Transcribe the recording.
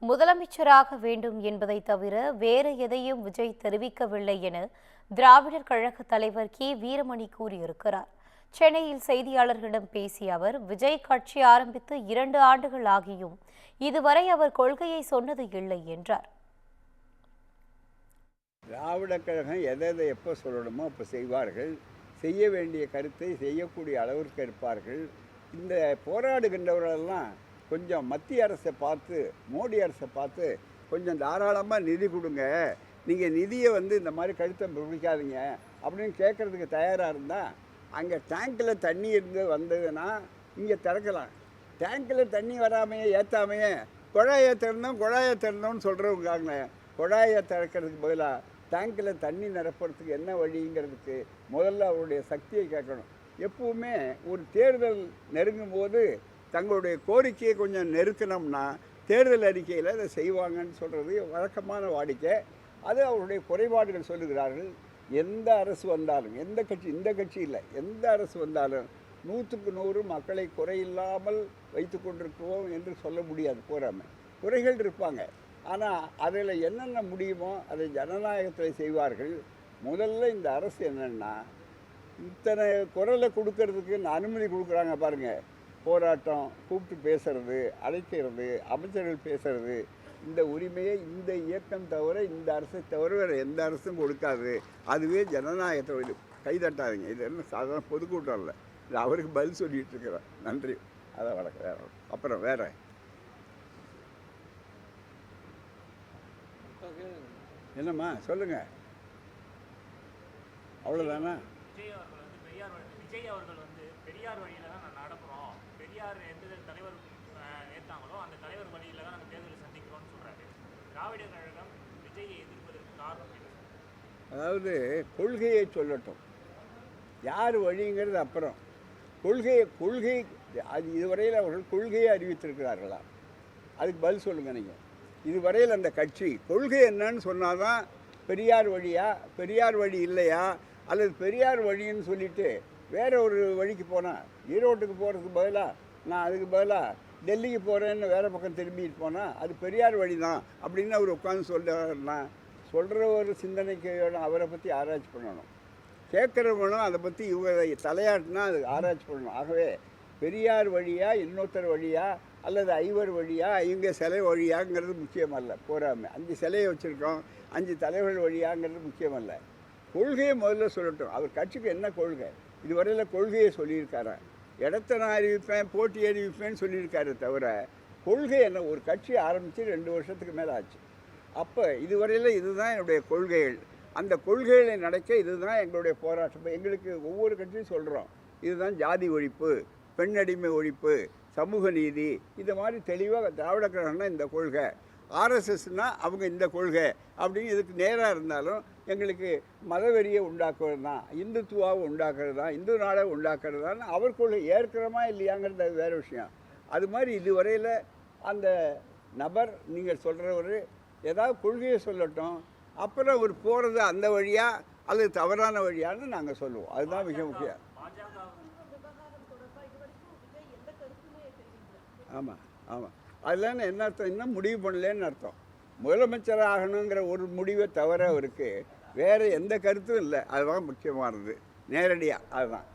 முதலமைச்சராக வேண்டும் என்பதை தவிர வேறு எதையும் விஜய் தெரிவிக்கவில்லை என திராவிடர் கழக தலைவர் கி வீரமணி கூறியிருக்கிறார். சென்னையில் செய்தியாளர்களிடம் பேசிய அவர், விஜய் கட்சி ஆரம்பித்து 2 ஆண்டுகள் ஆகியும் இதுவரை அவர் கொள்கையை சொன்னது இல்லை என்றார். திராவிடர் கழகம் எதை எப்போ சொல்லணுமோ அப்போ செய்வார்கள். செய்ய வேண்டிய கருத்தை செய்யக்கூடிய அளவிற்கு இருப்பார்கள். இந்த போராடுகின்றவர்களெல்லாம் கொஞ்சம் மத்திய அரசை பார்த்து, மோடி அரசை பார்த்து கொஞ்சம் தாராளமாக நிதி கொடுங்க, நீங்கள் நிதியை இந்த மாதிரி கழுத்தை பிடிக்காதீங்க அப்படின்னு கேட்குறதுக்கு தயாராக இருந்தால், அங்கே டேங்கில் தண்ணி இருந்து வந்ததுன்னா இங்கே திறக்கலாம். டேங்கில் தண்ணி வராமையே ஏற்றாமையே குழாயை திறந்தோம்னு சொல்கிறவங்க குழாயை திறக்கிறதுக்கு பதிலாக டேங்கில் தண்ணி நிரப்புறதுக்கு என்ன வழிங்கிறதுக்கு முதல்ல அவருடைய சக்தியை கேட்கணும். எப்பவுமே ஒரு தேர்தல் நெருங்கும் போது தங்களுடைய கோரிக்கையை கொஞ்சம் நெருக்கணும்னா தேர்தல் அறிக்கையில் அதை செய்வாங்கன்னு சொல்கிறது வழக்கமான வாடிக்கை. அது அவருடைய குறைபாடுகள் சொல்லுகிறார்கள். எந்த அரசு வந்தாலும், எந்த கட்சி, இந்த கட்சி இல்லை, எந்த அரசு வந்தாலும் 100க்கு 100 மக்களை குறையில்லாமல் வைத்து கொண்டிருக்கிறோம் என்று சொல்ல முடியாது. போகாமல் குறைகள் இருப்பாங்க. ஆனால் அதில் என்னென்ன முடியுமோ அதை ஜனநாயகத்தில் செய்வார்கள். முதல்ல இந்த அரசு என்னென்னா, இத்தனை குரலை கொடுக்கறதுக்கு அனுமதி கொடுக்குறாங்க பாருங்கள். போராட்டம், கூப்பிட்டு பேசுறது, அழைக்கிறது, அமைச்சர்கள் பேசுறது, இந்த உரிமையை இந்த இயக்கம் தவிர, இந்த அரசை தவிர வேறு எந்த அரசும் கொடுக்காது. அதுவே ஜனநாயகத்தை கைதட்டாதுங்க. இது என்ன சாதாரண பொதுக்கூட்டம் இல்லை. இது அவருக்கு பதில் சொல்லிகிட்டு இருக்கிறேன். நன்றி. அதை வணக்கம். வேற அப்புறம் வேற என்னம்மா சொல்லுங்கள். அவ்வளோதானா? விஜய் அவர்கள் பெரியார் வழியில தான் நான் நடக்கிறோம், பெரியார் எந்த தலைவர் ஏற்றாங்களோ அந்த தலைவர் வழியில தான் நாங்கள் தேர்தலை சந்திக்கிறோம்னு சொல்றாரு. திராவிடர் கழகம் விஜயை எதிர்ப்பதற்கு காரணம் என்ன? அதாவது கொள்கையை சொல்லட்டும், யார் வழிங்கிறது அப்புறம். கொள்கை அது இதுவரையில் அவர்கள் கொள்கையை அறிவித்திருக்கிறார்களா? அதுக்கு பதில் சொல்லுங்கள் நீங்கள். இதுவரையில் அந்த கட்சி கொள்கை என்னன்னு சொன்னால் தான் பெரியார் வழியா, பெரியார் வழி இல்லையா, அல்லது பெரியார் வழின்னு சொல்லிவிட்டு வேறு ஒரு வழிக்கு போனால், ஈரோட்டுக்கு போகிறதுக்கு பதிலாக நான் அதுக்கு பதிலாக டெல்லிக்கு போகிறேன்னு வேறு பக்கம் திரும்பிட்டு போனால் அது பெரியார் வழி தான் அப்படின்னு அவர் உட்காந்து சொல்கிறாருன்னா, சொல்கிற ஒரு சிந்தனைக்கு அவரை பற்றி ஆராய்ச்சி பண்ணணும். கேட்குறவங்களும் அதை பற்றி இவங்க தலையாட்டினா அது ஆராய்ச்சி பண்ணணும். ஆகவே பெரியார் வழியா, இன்னொருத்தர் வழியா, அல்லது ஐவர் வழியா, இவங்க சிலை வழியாங்கிறது முக்கியமல்ல. போகாமல் 5 சிலையை வச்சுருக்கோம், 5 தலைவர்கள் வழியாங்கிறது முக்கியமல்ல. கொள்கையை முதல்ல சொல்லட்டும். அவர் கட்சிக்கு என்ன கொள்கை? இதுவரையில் கொள்கையை சொல்லியிருக்காரு. இடத்த நான் அறிவிப்பேன், போட்டி அறிவிப்பேன்னு சொல்லியிருக்காரு தவிர கொள்கை என்ன? ஒரு கட்சி ஆரம்பித்து 2 வருஷத்துக்கு மேலே ஆச்சு. அப்போ இதுவரையில் இதுதான் என்னுடைய கொள்கைகள். அந்த கொள்கைகளை நடக்க இதுதான் எங்களுடைய போராட்டம். எங்களுக்கு ஒவ்வொரு கட்சியும் சொல்கிறோம், இதுதான் ஜாதி ஒழிப்பு, பெண்ணடிமை ஒழிப்பு, சமூக நீதி, இது மாதிரி தெளிவாக திராவிட கழகம்னா இந்த கொள்கை, ஆர்எஸ்எஸ்னால் அவங்க இந்த கொள்கை அப்படின்னு இதுக்கு நேராக இருந்தாலும் எங்களுக்கு மதவெறியை உண்டாக்குறது தான், இந்துத்துவாவை உண்டாக்குறது தான், இந்து நாடை உண்டாக்குறது தான் அவர் கொள்கை. ஏற்கிறோமா இல்லையாங்கிறது அது வேறு விஷயம். அது மாதிரி இதுவரையில் அந்த நபர், நீங்கள் சொல்கிறவர் ஏதாவது கொள்கையை சொல்லட்டும், அப்புறம் அவர் போகிறது அந்த வழியாக அல்லது தவறான வழியான்னு நாங்கள் சொல்லுவோம். அதுதான் மிக முக்கியம். ஆமாம் ஆமாம். அதில் என்ன அர்த்தம்? இன்னும் முடிவு பண்ணலன்னு அர்த்தம். முதலமைச்சர் ஆகணுங்கிற ஒரு முடிவை தவிர அவருக்கு வேறு எந்த கருத்தும் இல்லை. அதுதான் முக்கியமானது. நேரடியாக அதுதான்.